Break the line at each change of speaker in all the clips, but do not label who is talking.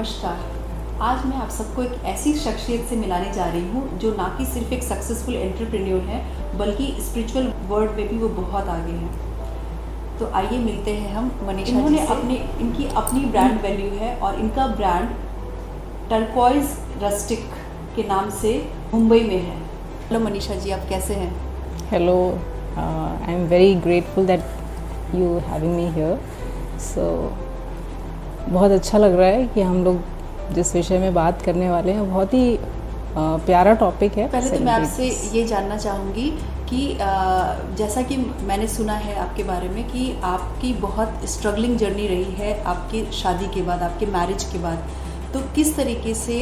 नमस्कार। आज मैं आप सबको एक ऐसी शख्सियत से मिलाने जा रही हूँ जो ना कि सिर्फ एक सक्सेसफुल एंटरप्रेन्योर है बल्कि स्पिरिचुअल वर्ल्ड में भी वो बहुत आगे हैं। तो आइए मिलते हैं हम मनीषा जी से। इनकी अपनी ब्रांड वैल्यू है और इनका ब्रांड टर्कोइज रस्टिक के नाम से मुंबई में है। हेलो मनीषा जी, आप कैसे हैं?
Hello, I am very grateful that you having me here. So बहुत अच्छा लग रहा है कि हम लोग जिस विषय में बात करने वाले हैं बहुत ही प्यारा टॉपिक है।
पहले तो मैं आपसे ये जानना चाहूँगी कि जैसा कि मैंने सुना है आपके बारे में कि आपकी बहुत स्ट्रगलिंग जर्नी रही है आपकी शादी के बाद, आपके मैरिज के बाद। तो किस तरीके से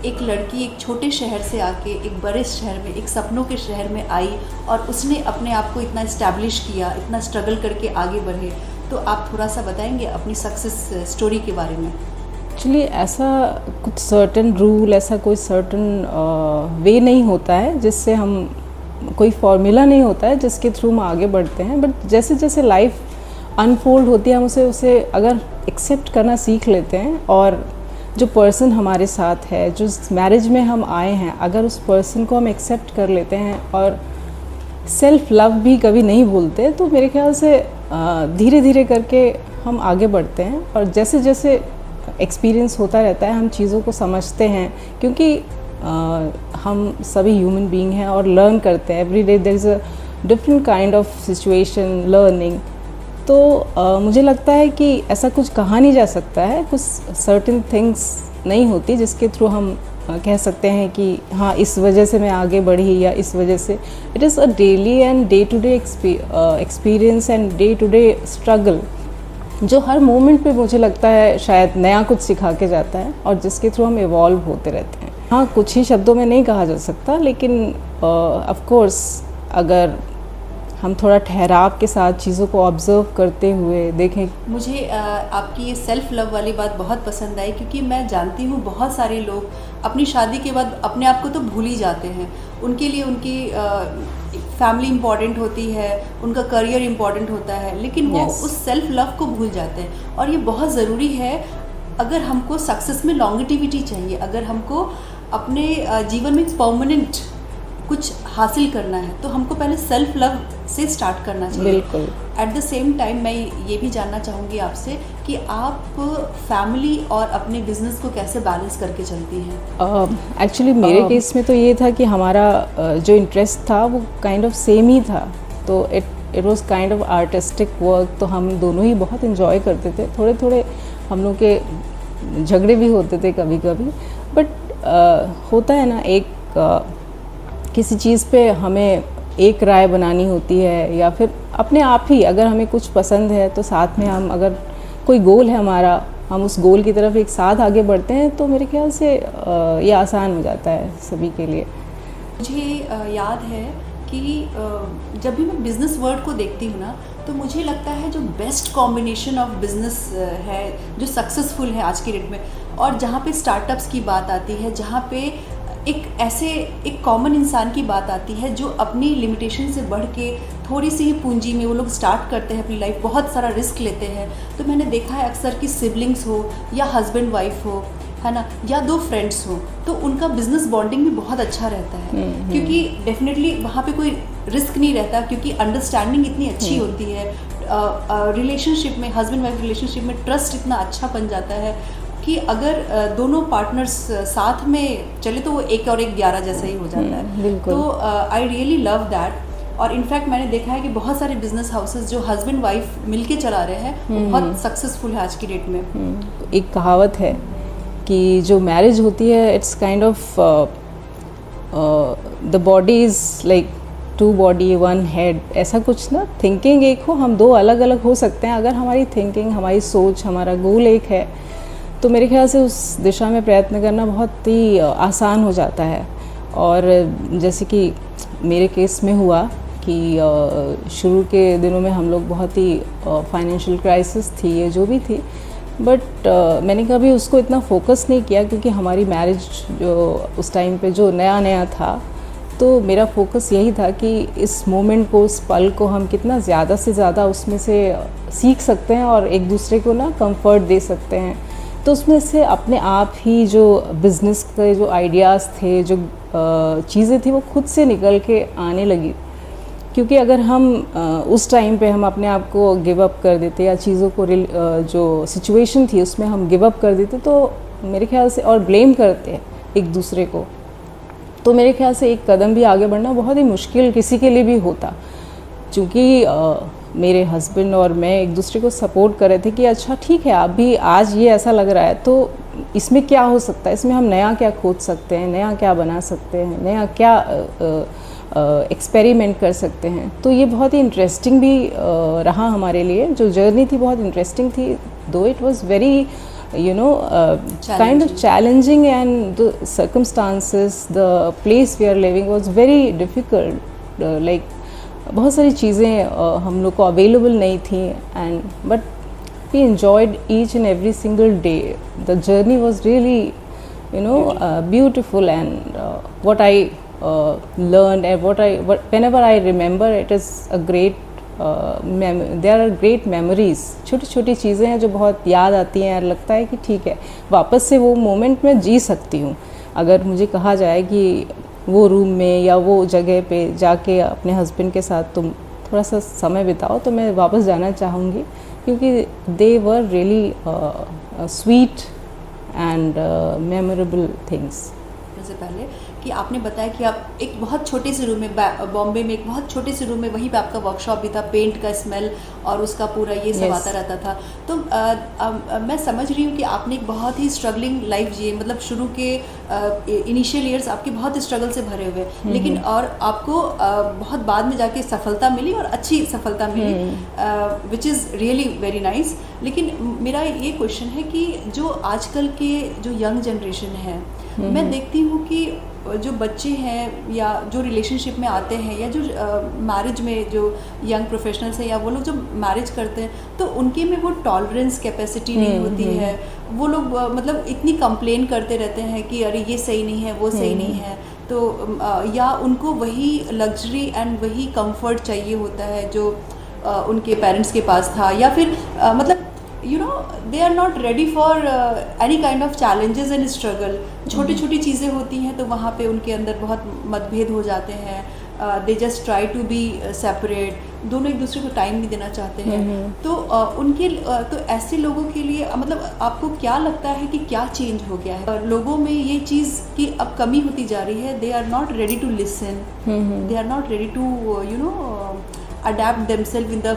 एक लड़की एक छोटे शहर से आके एक बड़े शहर में, एक सपनों के शहर में आई और उसने अपने आप को इतना इस्टेब्लिश किया, इतना स्ट्रगल करके आगे बढ़े। तो आप थोड़ा सा बताएंगे अपनी सक्सेस स्टोरी के बारे में?
एक्चुअली ऐसा कुछ सर्टन रूल, ऐसा कोई सर्टन वे नहीं होता है जिससे हम, कोई फॉर्मूला नहीं होता है जिसके थ्रू हम आगे बढ़ते हैं। बट जैसे जैसे लाइफ अनफोल्ड होती है हम उसे अगर एक्सेप्ट करना सीख लेते हैं और जो पर्सन हमारे साथ है, जो मैरिज में हम आए हैं, अगर उस पर्सन को हम एक्सेप्ट कर लेते हैं और सेल्फ लव भी कभी नहीं भूलते, तो मेरे ख्याल से धीरे धीरे करके हम आगे बढ़ते हैं। और जैसे जैसे एक्सपीरियंस होता रहता है हम चीज़ों को समझते हैं, क्योंकि हम सभी ह्यूमन बीइंग हैं और लर्न करते हैं every day. There is a different kind of situation learning. तो मुझे लगता है कि ऐसा कुछ कहा नहीं जा सकता है, कुछ सर्टेन थिंग्स नहीं होती जिसके थ्रू हम कह सकते हैं कि हाँ इस वजह से मैं आगे बढ़ी या इस वजह से। It is a daily and day to day experience and day to day struggle जो हर मोमेंट पे मुझे लगता है शायद नया कुछ सिखा के जाता है और जिसके थ्रू हम इवॉल्व होते रहते हैं। हाँ, कुछ ही शब्दों में नहीं कहा जा सकता, लेकिन ऑफ कोर्स अगर हम थोड़ा ठहराव के साथ चीज़ों को ऑब्जर्व करते हुए देखें।
मुझे आपकी ये सेल्फ लव वाली बात बहुत पसंद आई, क्योंकि मैं जानती हूँ बहुत सारे लोग अपनी शादी के बाद अपने आप को तो भूल ही जाते हैं। उनके लिए उनकी फैमिली इम्पॉर्टेंट होती है, उनका करियर इम्पॉर्टेंट होता है, लेकिन वो उस सेल्फ लव को भूल जाते हैं। और ये बहुत ज़रूरी है अगर हमको सक्सेस में लॉन्गेटिविटी चाहिए, अगर हमको अपने जीवन में परमानेंट कुछ हासिल करना है तो हमको पहले सेल्फ लव से स्टार्ट करना चाहिए।
बिल्कुल।
एट द सेम टाइम मैं ये भी जानना चाहूँगी आपसे कि आप फैमिली और अपने बिजनेस को कैसे बैलेंस करके चलती हैं?
एक्चुअली मेरे केस में तो ये था कि हमारा जो इंटरेस्ट था वो काइंड ऑफ सेम ही था, तो it was kind of artistic work. तो हम दोनों ही बहुत इन्जॉय करते थे। थोड़े थोड़े हम लोग के झगड़े भी होते थे कभी कभी, बट होता है ना, एक किसी चीज़ पे हमें एक राय बनानी होती है या फिर अपने आप ही अगर हमें कुछ पसंद है तो साथ में हम, अगर कोई गोल है हमारा, हम उस गोल की तरफ एक साथ आगे बढ़ते हैं तो मेरे ख्याल से ये आसान हो जाता है सभी के लिए।
मुझे याद है कि जब भी मैं बिज़नेस वर्ल्ड को देखती हूँ ना, तो मुझे लगता है जो बेस्ट कॉम्बिनेशन ऑफ बिज़नेस है, जो सक्सेसफुल है आज की डेट में, और जहाँ पे स्टार्टअप्स की बात आती है, जहाँ पे एक कॉमन इंसान की बात आती है जो अपनी लिमिटेशन से बढ़ के थोड़ी सी ही पूंजी में वो लोग स्टार्ट करते हैं अपनी लाइफ, बहुत सारा रिस्क लेते हैं। तो मैंने देखा है अक्सर कि सिबलिंग्स हो या हस्बैंड वाइफ हो, है ना, या दो फ्रेंड्स हो, तो उनका बिजनेस बॉन्डिंग भी बहुत अच्छा रहता है। क्योंकि डेफिनेटली वहाँ पे कोई रिस्क नहीं रहता, क्योंकि अंडरस्टैंडिंग इतनी अच्छी होती है। रिलेशनशिप में, हस्बैंड वाइफ रिलेशनशिप में ट्रस्ट इतना अच्छा बन जाता है कि अगर दोनों पार्टनर्स साथ में चले तो वो 1 और 1 11 जैसा ही हो जाता है। तो आई रियली लव दैट। और इनफैक्ट मैंने देखा है कि बहुत सारे बिजनेस हाउसेस जो हस्बैंड वाइफ मिलके चला रहे हैं वो बहुत सक्सेसफुल है आज की डेट में।
एक कहावत है कि जो मैरिज होती है it's kind of the body is like 2 body 1 head, ऐसा कुछ ना। थिंकिंग एक हो, हम 2 अलग अलग हो सकते हैं। अगर हमारी थिंकिंग, हमारी सोच, हमारा गोल एक है तो मेरे ख्याल से उस दिशा में प्रयत्न करना बहुत ही आसान हो जाता है। और जैसे कि मेरे केस में हुआ कि शुरू के दिनों में हम लोग बहुत ही फाइनेंशियल क्राइसिस थी, ये जो भी थी, बट मैंने कभी उसको इतना फोकस नहीं किया, क्योंकि हमारी मैरिज जो उस टाइम पे जो नया नया था, तो मेरा फोकस यही था कि इस मोमेंट को, उस पल को हम कितना ज़्यादा से ज़्यादा उसमें से सीख सकते हैं और एक दूसरे को ना कंफर्ट दे सकते हैं। तो उसमें से अपने आप ही जो बिज़नेस के जो आइडियाज़ थे, जो चीज़ें थी, वो खुद से निकल के आने लगी। क्योंकि अगर हम उस टाइम पे हम अपने आप को गिव अप कर देते या चीज़ों को जो सिचुएशन थी उसमें हम गिव अप कर देते, तो मेरे ख्याल से, और ब्लेम करते एक दूसरे को, तो मेरे ख्याल से एक कदम भी आगे बढ़ना बहुत ही मुश्किल किसी के लिए भी होता। क्योंकि मेरे हस्बैंड और मैं एक दूसरे को सपोर्ट कर रहे थे कि अच्छा ठीक है, अभी आज ये ऐसा लग रहा है तो इसमें क्या हो सकता है, इसमें हम नया क्या खोज सकते हैं, नया क्या बना सकते हैं, नया क्या एक्सपेरिमेंट कर सकते हैं। तो ये बहुत ही इंटरेस्टिंग भी रहा हमारे लिए, जो जर्नी थी बहुत इंटरेस्टिंग थी, दो it was very kind of challenging, and the circumstances, the place we are living was very difficult, like बहुत सारी चीज़ें हम लोग को अवेलेबल नहीं थी, and but we enjoyed each and every single day. The journey was really beautiful, and what I learned, and whenever I remember, it is a great there are great memories. छोटी छोटी चीज़ें हैं जो बहुत याद आती हैं, और लगता है कि ठीक है, वापस से वो मोमेंट में जी सकती हूँ। अगर मुझे कहा जाए कि वो रूम में या वो जगह पे जाके अपने हस्बैंड के साथ तुम थोड़ा सा समय बिताओ, तो मैं वापस जाना चाहूँगी, क्योंकि they were really sweet and memorable things.
से पहले कि आपने बताया कि आप एक बहुत छोटे से रूम में, बॉम्बे में एक बहुत छोटे से रूम में, वहीं पे आपका वर्कशॉप भी था, पेंट का स्मेल और उसका पूरा ये सब आता रहता था। तो मैं समझ रही हूँ कि आपने एक बहुत ही स्ट्रगलिंग लाइफ जी, मतलब शुरू के इनिशियल ईयर्स आपके बहुत स्ट्रगल से भरे हुए, लेकिन और आपको बहुत बाद में जाके सफलता मिली, और अच्छी सफलता मिली, which is really very nice. लेकिन मेरा ये क्वेश्चन है कि जो आजकल के जो यंग जनरेशन है, मैं देखती हूँ कि जो बच्चे हैं या जो रिलेशनशिप में आते हैं, या जो मैरिज में जो यंग प्रोफेशनल्स हैं, या वो लोग जो मैरिज करते हैं, तो उनके में वो टॉलरेंस कैपेसिटी नहीं होती है। वो लोग मतलब इतनी कंप्लेन करते रहते हैं कि अरे ये सही नहीं है, वो सही नहीं है, तो या उनको वही लग्जरी एंड वही कंफर्ट चाहिए होता है जो उनके पेरेंट्स के पास था, या फिर मतलब they are not ready for any kind of challenges and struggle. छोटी छोटी चीज़ें होती हैं तो वहाँ पे उनके अंदर बहुत मतभेद हो जाते हैं, they just try to be separate, दोनों एक दूसरे को टाइम नहीं देना चाहते हैं। तो उनके तो ऐसे लोगों के लिए मतलब आपको क्या लगता है कि क्या चेंज हो गया है लोगों में, ये चीज़ की अब कमी होती जा रही है? they are not ready to listen, they are not ready to adapt themselves in the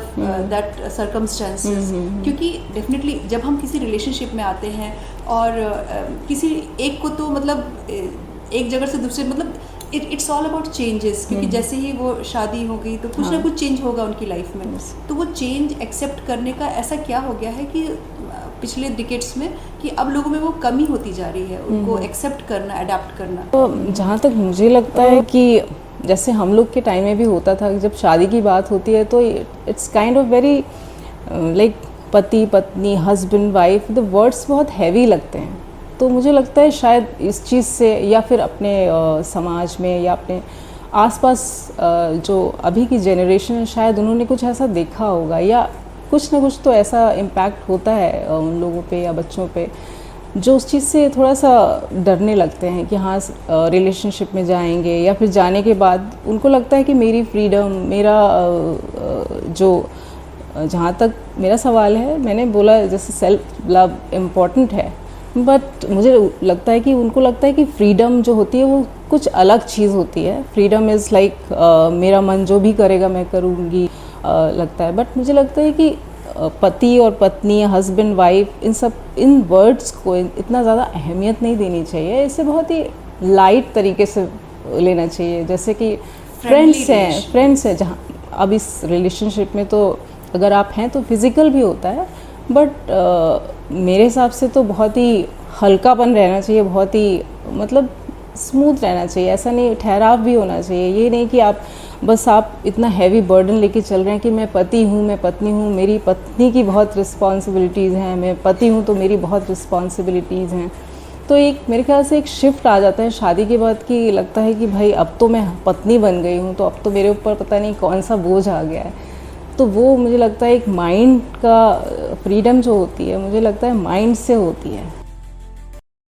that circumstances. क्योंकि डेफिनेटली जब हम किसी रिलेशनशिप में आते हैं और किसी एक को तो मतलब एक जगह से दूसरे, मतलब इट्स ऑल अबाउट चेंजेस, क्योंकि जैसे ही वो शादी हो गई तो कुछ ना कुछ चेंज होगा उनकी लाइफ में। तो वो चेंज एक्सेप्ट करने का ऐसा क्या हो गया है कि पिछले डिकेड्स में कि अब लोगों में वो कमी होती जा रही है, उनको एक्सेप्ट करना, अडेप्ट करना?
तो जहाँ तक मुझे लगता है कि जैसे हम लोग के टाइम में भी होता था, जब शादी की बात होती है तो it's kind of very like पति पत्नी, हस्बैंड वाइफ, द वर्ड्स बहुत हैवी लगते हैं। तो मुझे लगता है शायद इस चीज़ से, या फिर अपने समाज में या अपने आसपास जो अभी की जनरेशन है, शायद उन्होंने कुछ ऐसा देखा होगा, या कुछ ना कुछ तो ऐसा इम्पैक्ट होता है उन लोगों पे या बच्चों पे, जो उस चीज़ से थोड़ा सा डरने लगते हैं कि हाँ रिलेशनशिप में जाएंगे, या फिर जाने के बाद उनको लगता है कि मेरी फ्रीडम, मेरा जो, जहाँ तक मेरा सवाल है, मैंने बोला जैसे सेल्फ लव इम्पॉर्टेंट है, बट मुझे लगता है कि उनको लगता है कि फ्रीडम जो होती है वो कुछ अलग चीज़ होती है। फ्रीडम इज़ लाइक मेरा मन जो भी करेगा मैं करूँगी, लगता है। बट मुझे लगता है कि पति और पत्नी, हस्बैंड वाइफ, इन वर्ड्स को इतना ज़्यादा अहमियत नहीं देनी चाहिए। इसे बहुत ही लाइट तरीके से लेना चाहिए, जैसे कि फ्रेंड्स हैं जहाँ अब इस रिलेशनशिप में तो अगर आप हैं तो फिज़िकल भी होता है, बट मेरे हिसाब से तो बहुत ही हल्कापन रहना चाहिए, बहुत ही मतलब स्मूथ रहना चाहिए। ऐसा नहीं, ठहराव भी होना चाहिए। ये नहीं कि आप बस आप इतना हैवी बर्डन लेके चल रहे हैं कि मैं पति हूँ, मैं पत्नी हूँ, मेरी पत्नी की बहुत रिस्पॉन्सिबिलिटीज़ हैं, मैं पति हूँ तो मेरी बहुत रिस्पॉन्सिबिलिटीज़ हैं। तो एक मेरे ख्याल से एक शिफ्ट आ जाता है शादी के बाद कि लगता है कि भाई अब तो मैं पत्नी बन गई हूँ, तो अब तो मेरे ऊपर पता नहीं कौन सा बोझ आ गया है। तो वो मुझे लगता है एक माइंड का फ्रीडम जो होती है मुझे लगता है माइंड से होती है।